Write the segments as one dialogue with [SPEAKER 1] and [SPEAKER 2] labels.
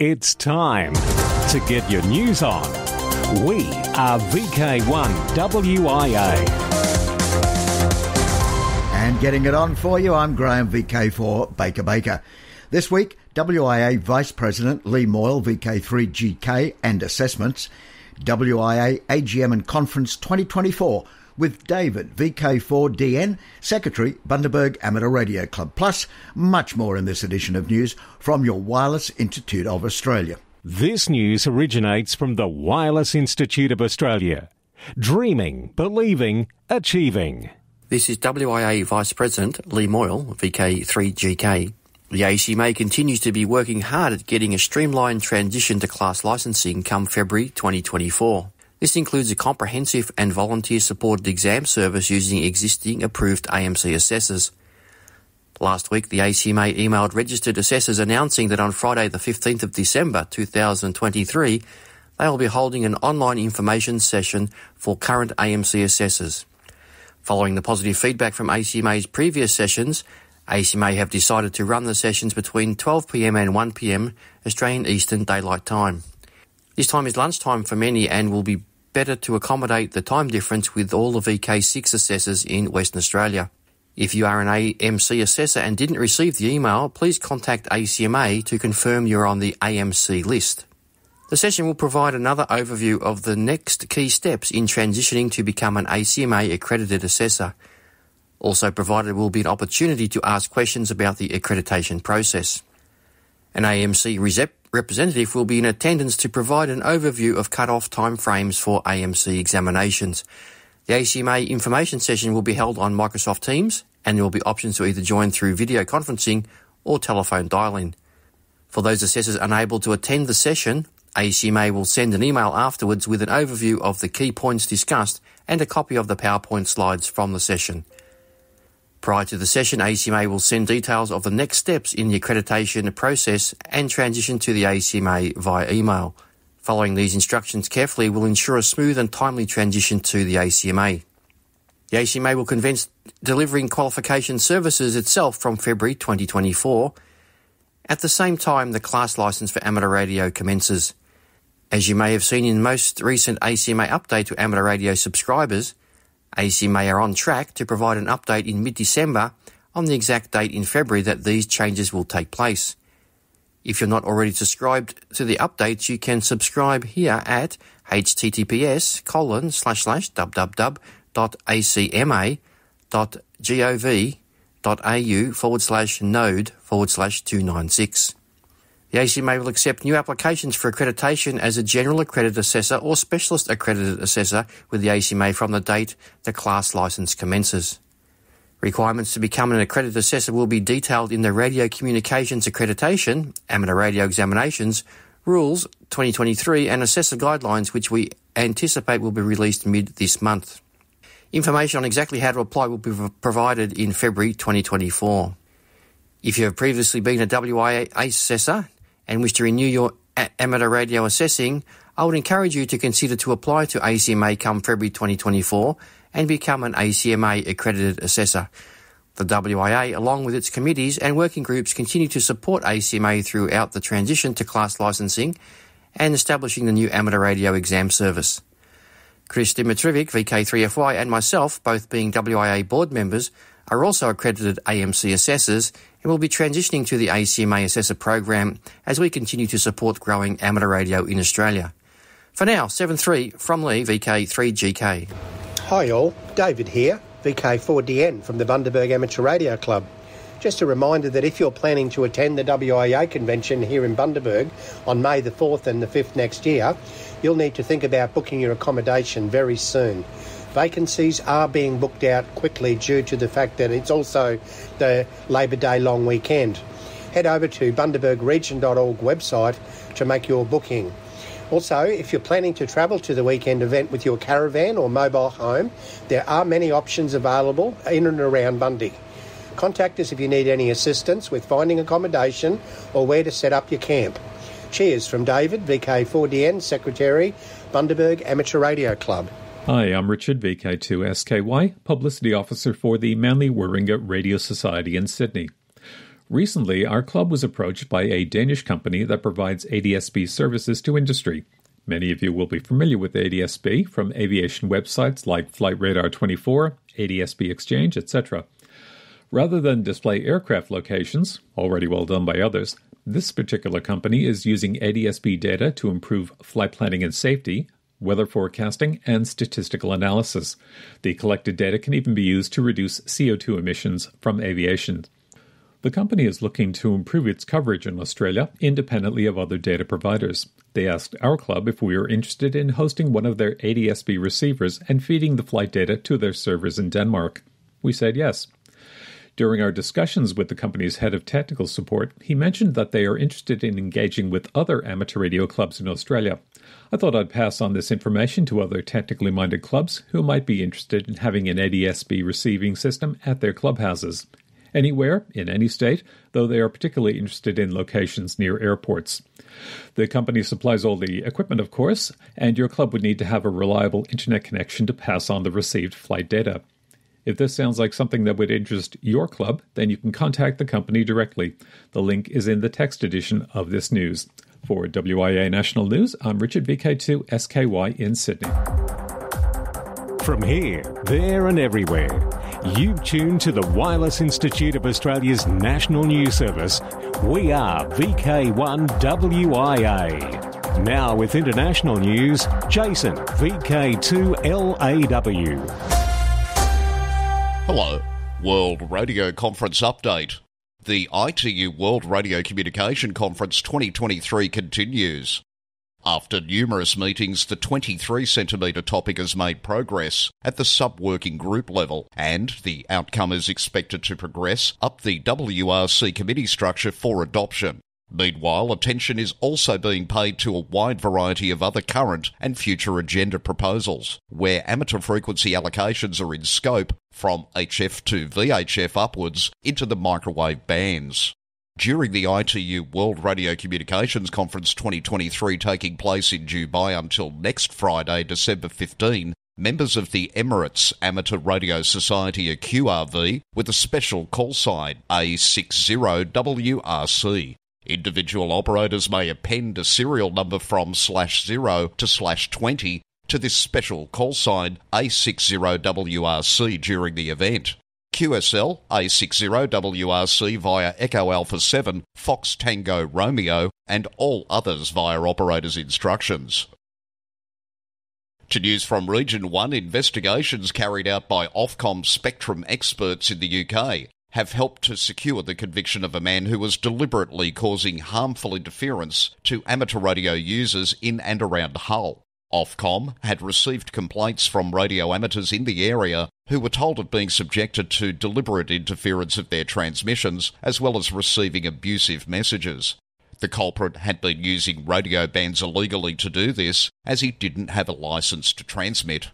[SPEAKER 1] It's time to get your news on. We are VK1WIA.
[SPEAKER 2] And getting it on for you, I'm Graham, VK4 Baker. This week, WIA Vice President Lee Moyle, VK3GK and Assessments, WIA AGM and Conference 2024 with David, VK4DN, Secretary, Bundaberg Amateur Radio Club. Plus, much more in this edition of news from your Wireless Institute of Australia.
[SPEAKER 1] This news originates from the Wireless Institute of Australia. Dreaming, believing, achieving.
[SPEAKER 3] This is WIA Vice President Lee Moyle, VK3GK. The ACMA continues to be working hard at getting a streamlined transition to class licensing come February 2024. This includes a comprehensive and volunteer-supported exam service using existing approved AMC assessors. Last week, the ACMA emailed registered assessors announcing that on Friday the 15th of December 2023, they will be holding an online information session for current AMC assessors. Following the positive feedback from ACMA's previous sessions, ACMA have decided to run the sessions between 12 p.m. and 1 p.m. Australian Eastern Daylight Time. This time is lunchtime for many and will be better to accommodate the time difference with all the VK6 assessors in Western Australia. If you are an AMC assessor and didn't receive the email, please contact ACMA to confirm you're on the AMC list. The session will provide another overview of the next key steps in transitioning to become an ACMA accredited assessor. Also provided will be an opportunity to ask questions about the accreditation process. An AMC representative will be in attendance to provide an overview of cut-off timeframes for AMC examinations. The ACMA information session will be held on Microsoft Teams, and there will be options to either join through video conferencing or telephone dial-in. For those assessors unable to attend the session, ACMA will send an email afterwards with an overview of the key points discussed and a copy of the PowerPoint slides from the session. Prior to the session, ACMA will send details of the next steps in the accreditation process and transition to the ACMA via email. Following these instructions carefully will ensure a smooth and timely transition to the ACMA. The ACMA will commence delivering qualification services itself from February 2024. At the same time, the class licence for amateur radio commences. As you may have seen in the most recent ACMA update to amateur radio subscribers, ACMA are on track to provide an update in mid-December on the exact date in February that these changes will take place. If you're not already subscribed to the updates, you can subscribe here at https://www.acma.gov.au/node/296. The ACMA will accept new applications for accreditation as a general accredited assessor or specialist accredited assessor with the ACMA from the date the class licence commences. Requirements to become an accredited assessor will be detailed in the Radio Communications Accreditation, Amateur Radio Examinations, Rules 2023 and Assessor Guidelines, which we anticipate will be released mid this month. Information on exactly how to apply will be provided in February 2024. If you have previously been a WIA assessor and wish to renew your amateur radio assessing, I would encourage you to consider to apply to ACMA come February 2024 and become an ACMA accredited assessor. The WIA, along with its committees and working groups, continue to support ACMA throughout the transition to class licensing and establishing the new amateur radio exam service. Chris Dimitrovic, VK3FY, and myself, both being WIA board members, are also accredited AMC assessors and will be transitioning to the ACMA assessor program as we continue to support growing amateur radio in Australia. For now, 7-3 from Lee, VK3GK.
[SPEAKER 4] Hi all, David here, VK4DN from the Bundaberg Amateur Radio Club. Just a reminder that if you're planning to attend the WIA convention here in Bundaberg on May the 4th and the 5th next year, you'll need to think about booking your accommodation very soon. Vacancies are being booked out quickly due to the fact that it's also the Labor Day long weekend. Head over to bundabergregion.org website to make your booking. Also, if you're planning to travel to the weekend event with your caravan or mobile home, there are many options available in and around Bundy. Contact us if you need any assistance with finding accommodation or where to set up your camp. Cheers from David, VK4DN, Secretary, Bundaberg Amateur Radio Club.
[SPEAKER 5] Hi, I'm Richard, VK2SKY, Publicity Officer for the Manly Warringah Radio Society in Sydney. Recently, our club was approached by a Danish company that provides ADSB services to industry. Many of you will be familiar with ADSB from aviation websites like Flight Radar 24, ADSB Exchange, etc. Rather than display aircraft locations, already well done by others, this particular company is using ADSB data to improve flight planning and safety, weather forecasting, and statistical analysis. The collected data can even be used to reduce CO2 emissions from aviation. The company is looking to improve its coverage in Australia independently of other data providers. They asked our club if we were interested in hosting one of their ADSB receivers and feeding the flight data to their servers in Denmark. We said yes. During our discussions with the company's head of technical support, he mentioned that they are interested in engaging with other amateur radio clubs in Australia. I thought I'd pass on this information to other technically minded clubs who might be interested in having an ADSB receiving system at their clubhouses. Anywhere, in any state, though they are particularly interested in locations near airports. The company supplies all the equipment, of course, and your club would need to have a reliable internet connection to pass on the received flight data. If this sounds like something that would interest your club, then you can contact the company directly. The link is in the text edition of this news. For WIA National News, I'm Richard VK2SKY in Sydney.
[SPEAKER 1] From here, there and everywhere, you've tuned to the Wireless Institute of Australia's national news service. We are VK1WIA. Now with international news, Jason, VK2LAW.
[SPEAKER 6] Hello, World Radio Conference Update. The ITU World Radio Communication Conference 2023 continues. After numerous meetings, the 23-centimetre topic has made progress at the sub-working group level, and the outcome is expected to progress up the WRC committee structure for adoption. Meanwhile, attention is also being paid to a wide variety of other current and future agenda proposals, where amateur frequency allocations are in scope from HF to VHF upwards into the microwave bands. During the ITU World Radio Communications Conference 2023 taking place in Dubai until next Friday, December 15, members of the Emirates Amateur Radio Society, a QRV, with a special call sign A60WRC. Individual operators may append a serial number from /0 to /20 to this special call sign A60WRC during the event. QSL A60WRC via Echo Alpha 7, Fox Tango Romeo, and all others via operator's instructions. To news from Region 1, investigations carried out by Ofcom Spectrum experts in the UK have helped to secure the conviction of a man who was deliberately causing harmful interference to amateur radio users in and around Hull. Ofcom had received complaints from radio amateurs in the area who were told of being subjected to deliberate interference of their transmissions, as well as receiving abusive messages. The culprit had been using radio bands illegally to do this, as he didn't have a licence to transmit.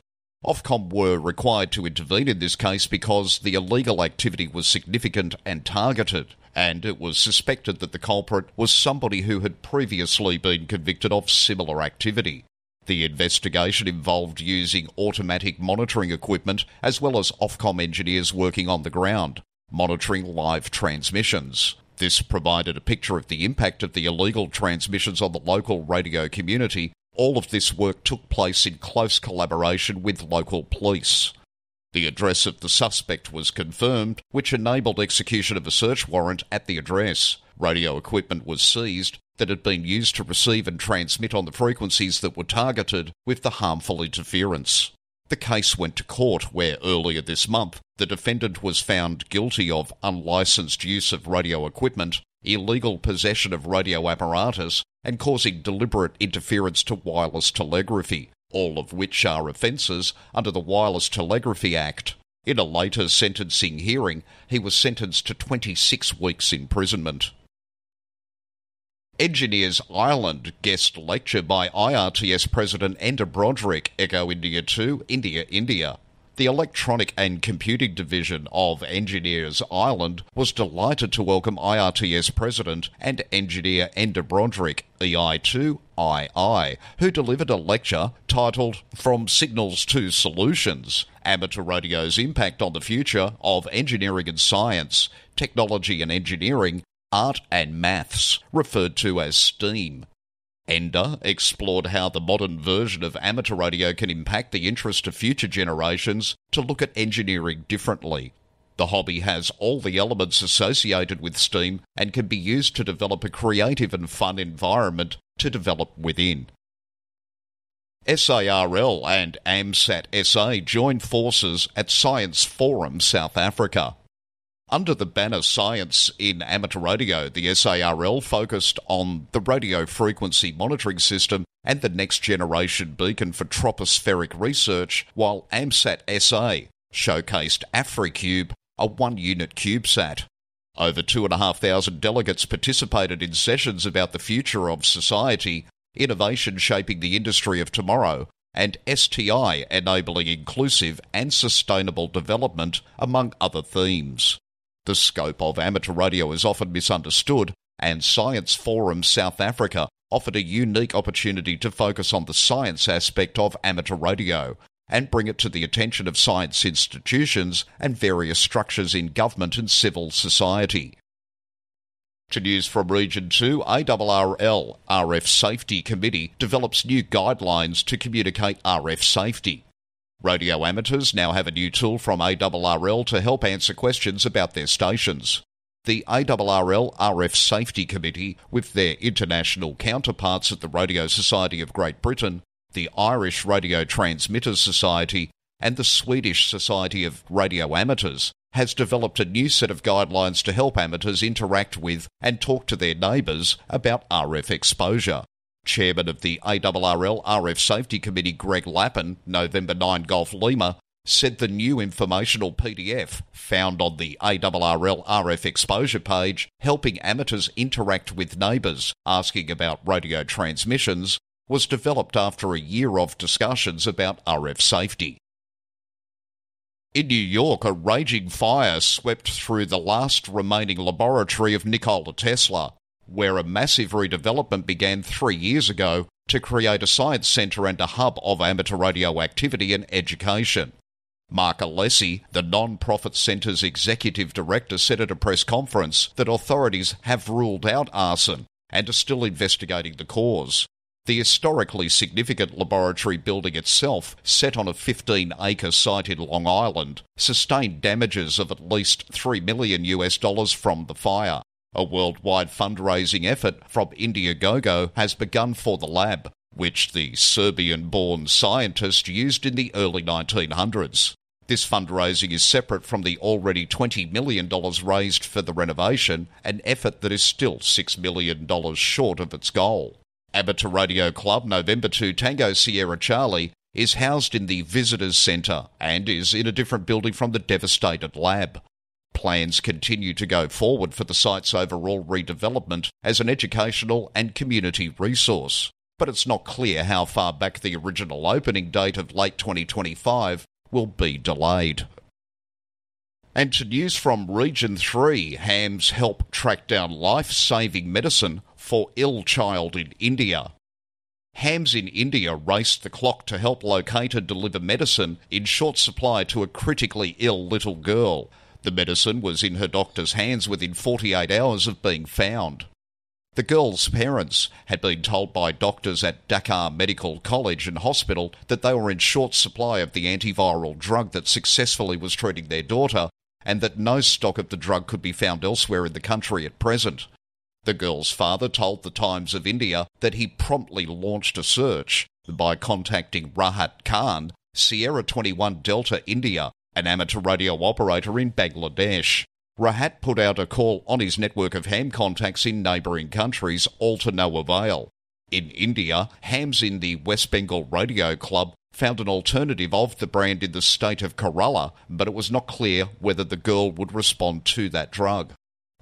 [SPEAKER 6] Ofcom were required to intervene in this case because the illegal activity was significant and targeted, and it was suspected that the culprit was somebody who had previously been convicted of similar activity. The investigation involved using automatic monitoring equipment as well as Ofcom engineers working on the ground, monitoring live transmissions. This provided a picture of the impact of the illegal transmissions on the local radio community. All of this work took place in close collaboration with local police. The address of the suspect was confirmed, which enabled execution of a search warrant at the address. Radio equipment was seized that had been used to receive and transmit on the frequencies that were targeted with the harmful interference. The case went to court where earlier this month the defendant was found guilty of unlicensed use of radio equipment, illegal possession of radio apparatus, and causing deliberate interference to wireless telegraphy, all of which are offences under the Wireless Telegraphy Act. In a later sentencing hearing, he was sentenced to 26 weeks imprisonment. Engineers Ireland guest lecture by IRTS President Enda Broderick, Echo India 2, India. The Electronic and Computing Division of Engineers Ireland was delighted to welcome IRTS President and Engineer Enda Broderick, EI2II, who delivered a lecture titled From Signals to Solutions, Amateur Radio's Impact on the Future of Engineering and Science, technology and engineering, art and maths, referred to as STEAM. Ender explored how the modern version of amateur radio can impact the interest of future generations to look at engineering differently. The hobby has all the elements associated with STEAM and can be used to develop a creative and fun environment to develop within. SARL and AMSAT SA joined forces at Science Forum, South Africa. Under the banner Science in Amateur Radio, the SARL focused on the radio frequency monitoring system and the next generation beacon for tropospheric research, while AMSAT SA showcased AfriCube, a one-unit CubeSat. Over 2,500 delegates participated in sessions about the future of society, innovation shaping the industry of tomorrow, and STI enabling inclusive and sustainable development, among other themes. The scope of amateur radio is often misunderstood, and Science Forum South Africa offered a unique opportunity to focus on the science aspect of amateur radio and bring it to the attention of science institutions and various structures in government and civil society. To news from Region 2, ARRL RF Safety Committee develops new guidelines to communicate RF safety. Radio amateurs now have a new tool from ARRL to help answer questions about their stations. The ARRL RF Safety Committee, with their international counterparts at the Radio Society of Great Britain, the Irish Radio Transmitters Society, and the Swedish Society of Radio Amateurs, has developed a new set of guidelines to help amateurs interact with and talk to their neighbours about RF exposure. Chairman of the ARRL RF Safety Committee, Greg Lappin, November 9 Golf Lima, said the new informational PDF, found on the ARRL RF exposure page, helping amateurs interact with neighbours asking about radio transmissions, was developed after a year of discussions about RF safety. In New York, a raging fire swept through the last remaining laboratory of Nikola Tesla, where a massive redevelopment began 3 years ago to create a science centre and a hub of amateur radio activity and education. Mark Alessi, the non-profit centre's executive director, said at a press conference that authorities have ruled out arson and are still investigating the cause. The historically significant laboratory building itself, set on a 15-acre site in Long Island, sustained damages of at least $3 million from the fire. A worldwide fundraising effort from Indiegogo has begun for the lab, which the Serbian-born scientist used in the early 1900s. This fundraising is separate from the already $20 million raised for the renovation, an effort that is still $6 million short of its goal. Amateur Radio Club November 2 Tango Sierra Charlie is housed in the Visitors Centre and is in a different building from the devastated lab. Plans continue to go forward for the site's overall redevelopment as an educational and community resource, but it's not clear how far back the original opening date of late 2025 will be delayed. And to news from Region 3, HAMS help track down life-saving medicine for ill child in India. HAMS in India raced the clock to help locate and deliver medicine in short supply to a critically ill little girl. The medicine was in her doctor's hands within 48 hours of being found. The girl's parents had been told by doctors at Dhaka Medical College and Hospital that they were in short supply of the antiviral drug that successfully was treating their daughter, and that no stock of the drug could be found elsewhere in the country at present. The girl's father told the Times of India that he promptly launched a search by contacting Rahat Khan, Sierra 21 Delta India, an amateur radio operator in Bangladesh. Rahat put out a call on his network of ham contacts in neighbouring countries, all to no avail. In India, hams in the West Bengal Radio Club found an alternative of the brand in the state of Kerala, but it was not clear whether the girl would respond to that drug.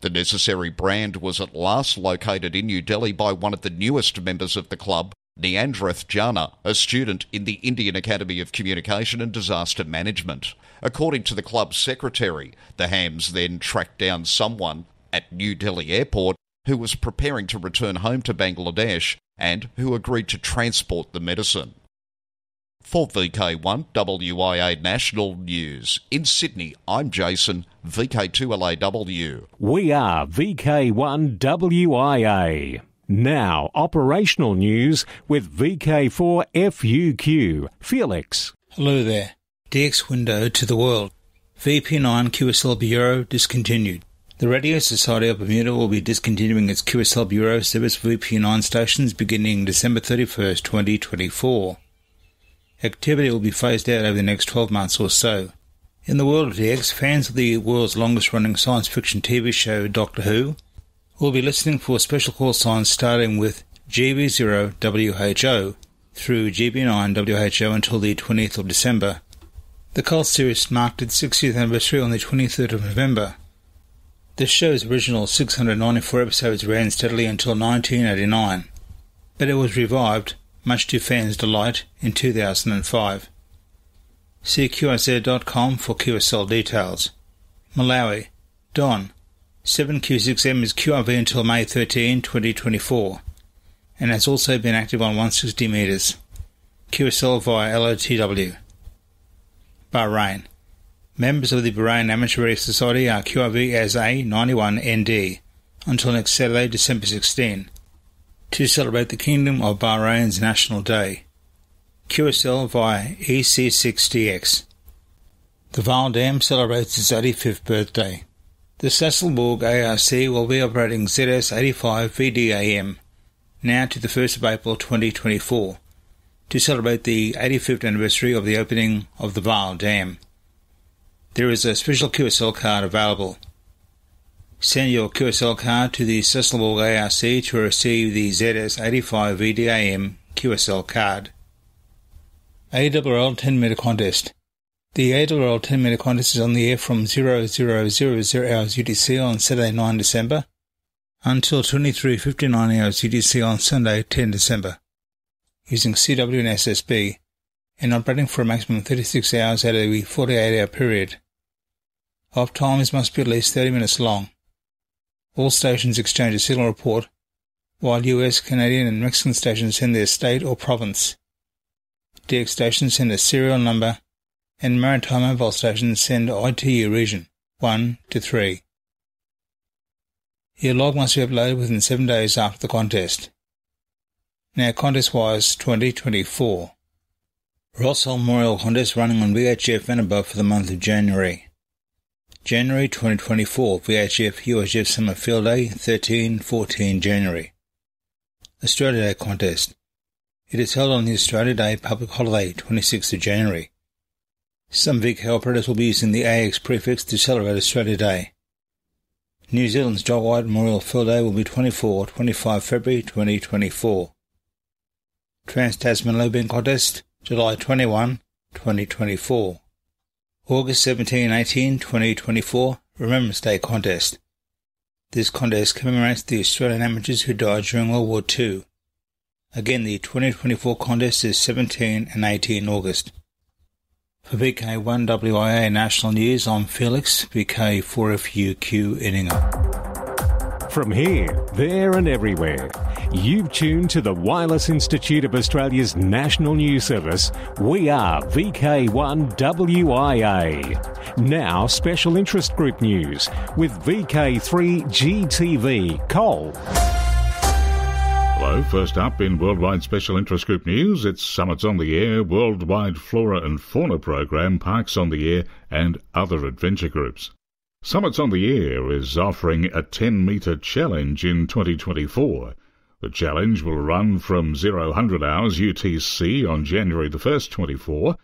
[SPEAKER 6] The necessary brand was at last located in New Delhi by one of the newest members of the club, Neandrath Jana, a student in the Indian Academy of Communication and Disaster Management. According to the club's secretary, the hams then tracked down someone at New Delhi Airport who was preparing to return home to Bangladesh and who agreed to transport the medicine. For VK1WIA National News, in Sydney, I'm Jason, VK2LAW.
[SPEAKER 1] We are VK1WIA. Now, operational news with VK4FUQ. Felix.
[SPEAKER 7] Hello there. DX window to the world. VP9 QSL Bureau discontinued. The Radio Society of Bermuda will be discontinuing its QSL Bureau service for VP9 stations beginning December 31st, 2024. Activity will be phased out over the next 12 months or so. In the world of DX, fans of the world's longest-running science fiction TV show Doctor Who will be listening for special call signs starting with GB0WHO through GB9WHO until the 20th of December. The cult series marked its 60th anniversary on the 23rd of November. The show's original 694 episodes ran steadily until 1989, but it was revived, much to fans' delight, in 2005. See QSL.com for QSL details. Malawi, Don, 7Q6M is QRV until May 13, 2024, and has also been active on 160 metres. QSL via LOTW. Bahrain. Members of the Bahrain Amateur Radio Society are QRV as A91ND until next Saturday, December 16, to celebrate the Kingdom of Bahrain's National Day. QSL via EC6DX. The Val Dam celebrates its 85th birthday. The Sasselborg ARC will be operating ZS85 VDAM now to the 1st of April 2024 to celebrate the 85th anniversary of the opening of the Val Dam. There is a special QSL card available. Send your QSL card to the Sasselborg ARC to receive the ZS85 VDAM QSL card. AWL 10 metre contest. The AWL 10 metre contest is on the air from 0000 hours UTC on Saturday 9 December until 23:59 hours UTC on Sunday 10 December, using CW and SSB, and operating for a maximum of 36 hours out of the 48-hour period. Off times must be at least 30 minutes long. All stations exchange a signal report, while US, Canadian and Mexican stations send their state or province. DX stations send a serial number, and maritime mobile stations send ITU region 1 to 3. Your log must be uploaded within 7 days after the contest. Now contest-wise 2024. Rossall Memorial Contest running on VHF and above for the month of January. January 2024 VHF UHF Summer Field Day 13-14 January. Australia Day Contest. It is held on the Australia Day public holiday 26th of January. Some VK operators will be using the AX prefix to celebrate Australia Day. New Zealand's John White Memorial Field Day will be 24-25 February 2024. Trans-Tasman Low Bin Contest, July 21, 2024. August 17-18, 2024, Remembrance Day Contest. This contest commemorates the Australian amateurs who died during World War II. Again, the 2024 contest is 17 and 18 August. For VK1WIA National News, I'm Felix, VK4FUQ Inninga.
[SPEAKER 1] From here, there and everywhere, you've tuned to the Wireless Institute of Australia's National News Service. We are VK1WIA. Now, Special Interest Group News with VK3GTV. Cole.
[SPEAKER 8] Hello, first up in Worldwide Special Interest Group News, it's Summits on the Air, Worldwide Flora and Fauna Program, Parks on the Air and other adventure groups. Summits on the Air is offering a 10-metre challenge in 2024. The challenge will run from 0000 hours UTC on January the 1st, 24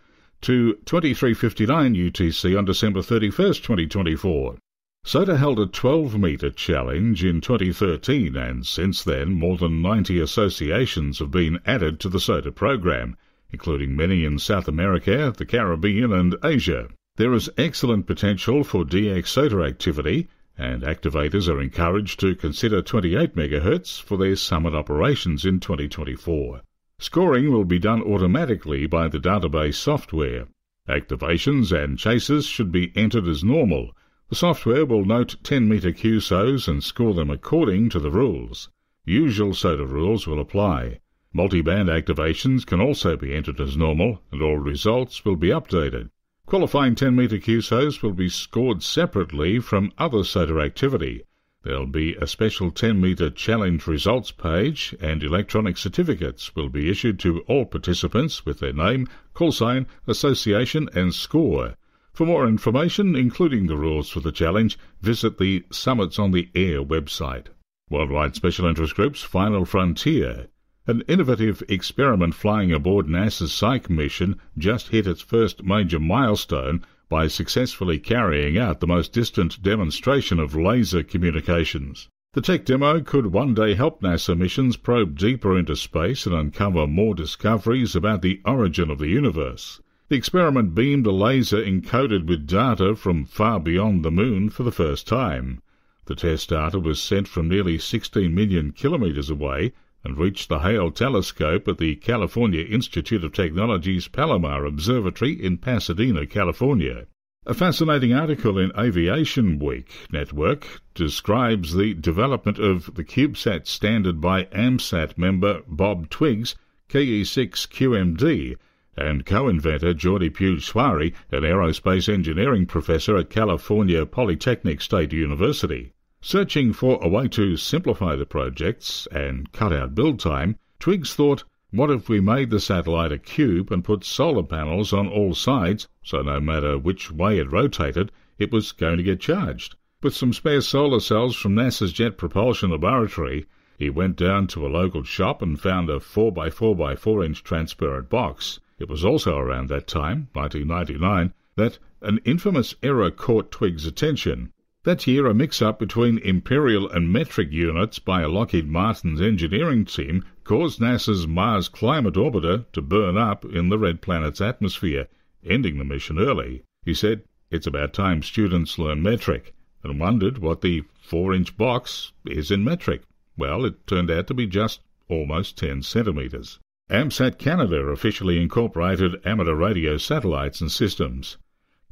[SPEAKER 8] to 23:59 UTC on December 31st, 2024. SOTA held a 12-metre challenge in 2013, and since then more than 90 associations have been added to the SOTA program, including many in South America, the Caribbean and Asia. There is excellent potential for DX SOTA activity, and activators are encouraged to consider 28 MHz for their summit operations in 2024. Scoring will be done automatically by the database software. Activations and chases should be entered as normal. The software will note 10-metre QSOs and score them according to the rules. Usual SOTA rules will apply. Multi-band activations can also be entered as normal, and all results will be updated. Qualifying 10-metre QSOs will be scored separately from other SOTA activity. There'll be a special 10-metre challenge results page, and electronic certificates will be issued to all participants with their name, call sign, association and score. For more information, including the rules for the challenge, visit the Summits on the Air website. Worldwide Special Interest Group's Final Frontier. An innovative experiment flying aboard NASA's Psyche mission just hit its first major milestone by successfully carrying out the most distant demonstration of laser communications. The tech demo could one day help NASA missions probe deeper into space and uncover more discoveries about the origin of the universe. The experiment beamed a laser encoded with data from far beyond the Moon for the first time. The test data was sent from nearly 16 million kilometres away and reached the Hale telescope at the California Institute of Technology's Palomar Observatory in Pasadena, California. A fascinating article in Aviation Week Network describes the development of the CubeSat standard by AMSAT member Bob Twiggs, KE6QMD, and co-inventor Jordi Puig-Suari, an aerospace engineering professor at California Polytechnic State University. Searching for a way to simplify the projects and cut out build time, Twiggs thought, what if we made the satellite a cube and put solar panels on all sides, so no matter which way it rotated, it was going to get charged? With some spare solar cells from NASA's Jet Propulsion Laboratory, he went down to a local shop and found a 4x4x4-inch transparent box. It was also around that time, 1999, that an infamous error caught Twiggs' attention. That year, a mix-up between imperial and metric units by a Lockheed Martin's engineering team caused NASA's Mars Climate Orbiter to burn up in the red planet's atmosphere, ending the mission early. He said, it's about time students learn metric, and wondered what the 4-inch box is in metric. Well, it turned out to be just almost 10 centimetres. AMSAT Canada officially incorporated amateur radio satellites and systems.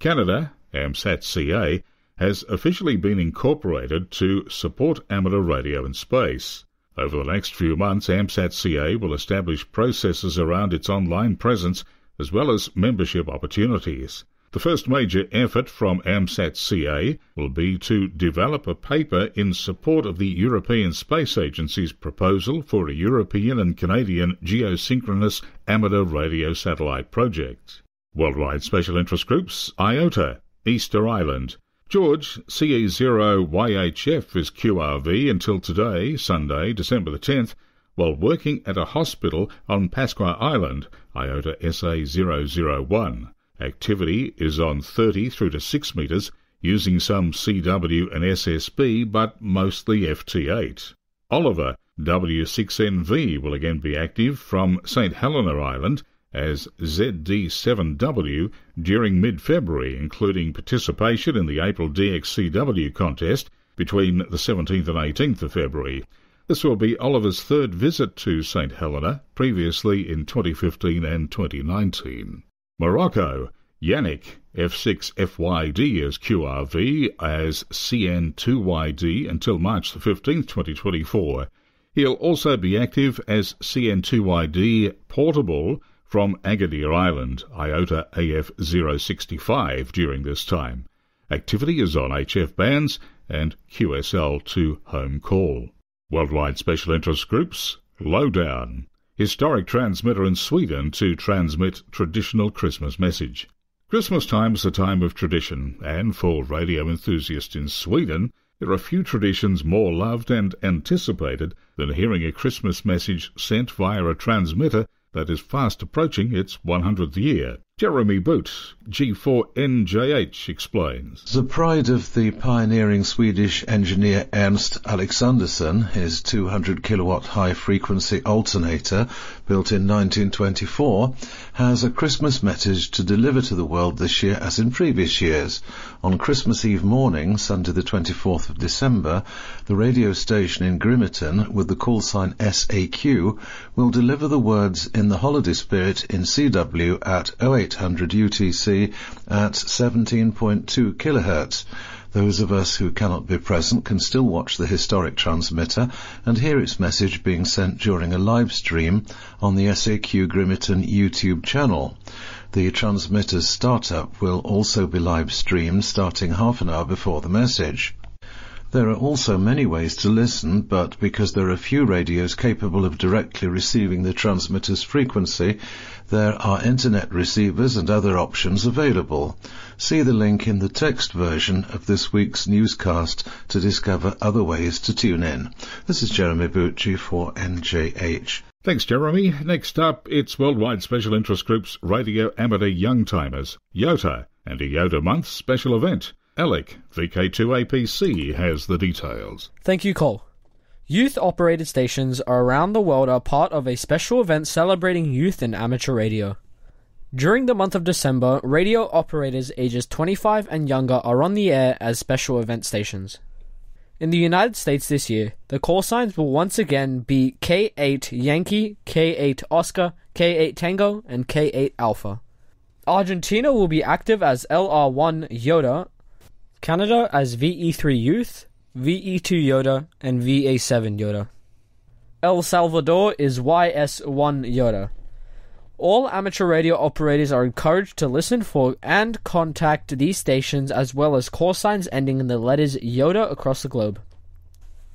[SPEAKER 8] Canada, AMSAT-CA, has officially been incorporated to support amateur radio in space. Over the next few months, AMSAT-CA will establish processes around its online presence as well as membership opportunities. The first major effort from AMSAT-CA will be to develop a paper in support of the European Space Agency's proposal for a European and Canadian geosynchronous amateur radio satellite project. Worldwide Special Interest Groups, IOTA, Easter Island. George, CE0YHF is QRV until today, Sunday, December the 10th, while working at a hospital on Pasqua Island, IOTA SA001. Activity is on 30 through to 6 metres, using some CW and SSB, but mostly FT8. Oliver, W6NV, will again be active from St Helena Island as ZD7W during mid-February, including participation in the April DXCW contest between the 17th and 18th of February. This will be Oliver's third visit to St Helena, previously in 2015 and 2019. Morocco, Yannick, F6FYD as QRV as CN2YD until March the 15th, 2024. He'll also be active as CN2YD Portable from Agadir Island, IOTA AF065 during this time. Activity is on HF bands and QSL to home call. Worldwide Special Interest Groups, Lowdown. Historic transmitter in Sweden to transmit traditional Christmas message. Christmas time is a time of tradition, and for radio enthusiasts in Sweden, there are few traditions more loved and anticipated than hearing a Christmas message sent via a transmitter that is fast approaching its 100th year. Jeremy Boot, G4NJH, explains.
[SPEAKER 9] The pride of the pioneering Swedish engineer Ernst Alexandersson, his 200-kilowatt high-frequency alternator, built in 1924, has a Christmas message to deliver to the world this year as in previous years. On Christmas Eve morning, Sunday the 24th of December, the radio station in Grimeton, with the call sign SAQ, will deliver the words in the holiday spirit in CW at 0800 UTC at 17.2 kHz. Those of us who cannot be present can still watch the historic transmitter and hear its message being sent during a live stream on the SAQ Grimeton YouTube channel. The transmitter's startup will also be live streamed starting half an hour before the message. There are also many ways to listen, but because there are few radios capable of directly receiving the transmitter's frequency, there are internet receivers and other options available. See the link in the text version of this week's newscast to discover other ways to tune in. This is Jeremy Bucci for NJH.
[SPEAKER 8] Thanks, Jeremy. Next up, it's Worldwide Special Interest Group's Radio Amateur Young Timers, YOTA, and a YOTA Month special event. Alec, VK2APC, has the details.
[SPEAKER 10] Thank you, Cole. Youth-operated stations around the world are part of a special event celebrating youth in amateur radio. During the month of December, radio operators ages 25 and younger are on the air as special event stations. In the United States this year, the call signs will once again be K8 Yankee, K8 Oscar, K8 Tango, and K8 Alpha. Argentina will be active as LR1 YOTA, Canada as VE3 Youth, VE2 YOTA, and VA7 YOTA. El Salvador is YS1 YOTA. All amateur radio operators are encouraged to listen for and contact these stations as well as call signs ending in the letters YOTA across the globe.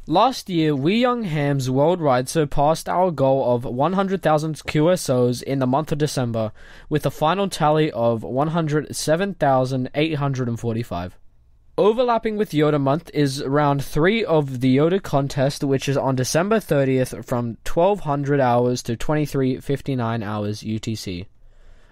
[SPEAKER 10] Last year, we young hams worldwide surpassed our goal of 100,000 QSOs in the month of December, with a final tally of 107,845. Overlapping with YOTA month is round 3 of the YOTA contest, which is on December 30th from 1200 hours to 23:59 hours UTC.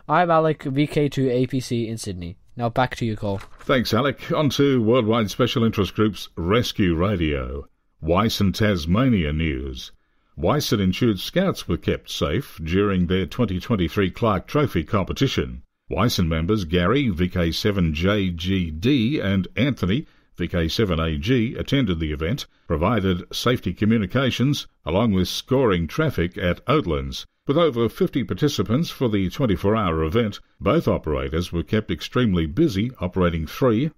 [SPEAKER 10] I'm Alec, VK2APC in Sydney. Now back to you, Cole.
[SPEAKER 8] Thanks, Alec. On to Worldwide Special Interest Group's Rescue Radio. Wyson Tasmania news. Wyson ensured scouts were kept safe during their 2023 Clark Trophy competition. Wyson members Gary, VK7JGD, and Anthony, VK7AG, attended the event, provided safety communications, along with scoring traffic at Oatlands. With over 50 participants for the 24-hour event, both operators were kept extremely busy operating 3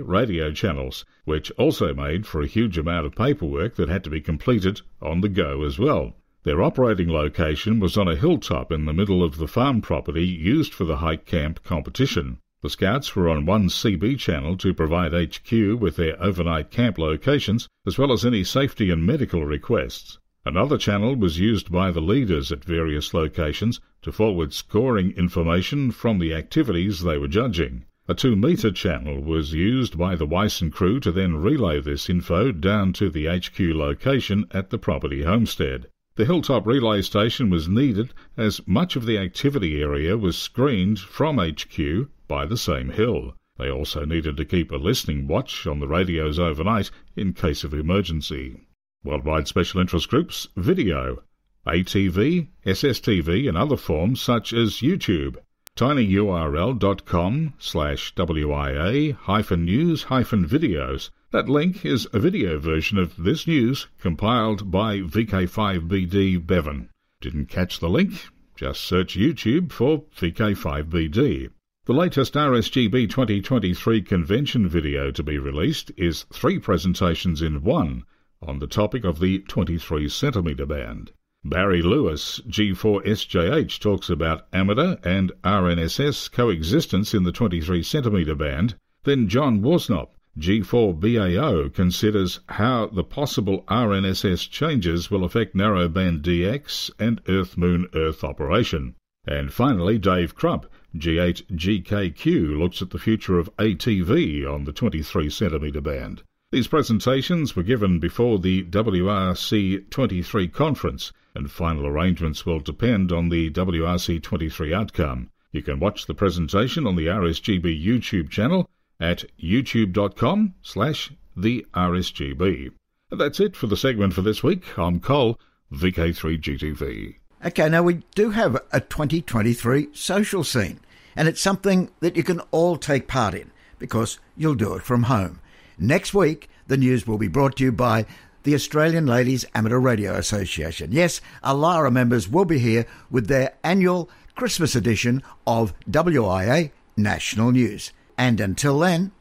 [SPEAKER 8] radio channels, which also made for a huge amount of paperwork that had to be completed on the go as well. Their operating location was on a hilltop in the middle of the farm property used for the hike camp competition. The scouts were on one CB channel to provide HQ with their overnight camp locations, as well as any safety and medical requests. Another channel was used by the leaders at various locations to forward scoring information from the activities they were judging. A 2-metre channel was used by the Wyson crew to then relay this info down to the HQ location at the property homestead. The hilltop relay station was needed as much of the activity area was screened from HQ by the same hill. They also needed to keep a listening watch on the radios overnight in case of emergency. Worldwide Special Interest Groups Video. ATV, SSTV and other forms such as YouTube. tinyurl.com/WIA-news-videos. That link is a video version of this news compiled by VK5BD Bevan. Didn't catch the link? Just search YouTube for VK5BD. The latest RSGB 2023 convention video to be released is 3 presentations in 1 on the topic of the 23cm band. Barry Lewis, G4SJH, talks about amateur and RNSS coexistence in the 23cm band. Then John Worsnop, G4BAO, considers how the possible RNSS changes will affect narrowband DX and Earth-Moon-Earth operation. And finally, Dave Crump, G8GKQ, looks at the future of ATV on the 23cm band. These presentations were given before the WRC 23 conference, and final arrangements will depend on the WRC 23 outcome. You can watch the presentation on the RSGB YouTube channel at youtube.com/theRSGB. That's it for the segment for this week. I'm Cole, VK3GTV.
[SPEAKER 2] Okay, now we do have a 2023 social scene, and it's something that you can all take part in because you'll do it from home. Next week, the news will be brought to you by the Australian Ladies Amateur Radio Association. Yes, ALARA members will be here with their annual Christmas edition of WIA National News. And until then,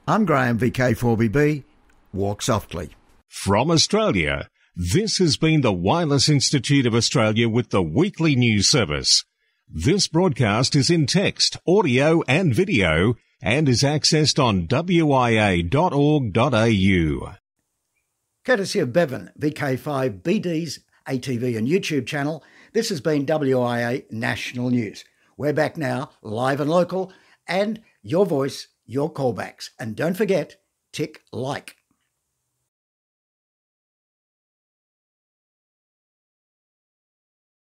[SPEAKER 2] I'm Graham, VK4BB. Walk softly.
[SPEAKER 1] From Australia, this has been the Wireless Institute of Australia with the weekly news service. This broadcast is in text, audio and video and is accessed on wia.org.au.
[SPEAKER 2] Courtesy of Bevan, VK5BD's ATV and YouTube channel, this has been WIA National News. We're back now, live and local, and your voice, your callbacks. And don't forget, tick like.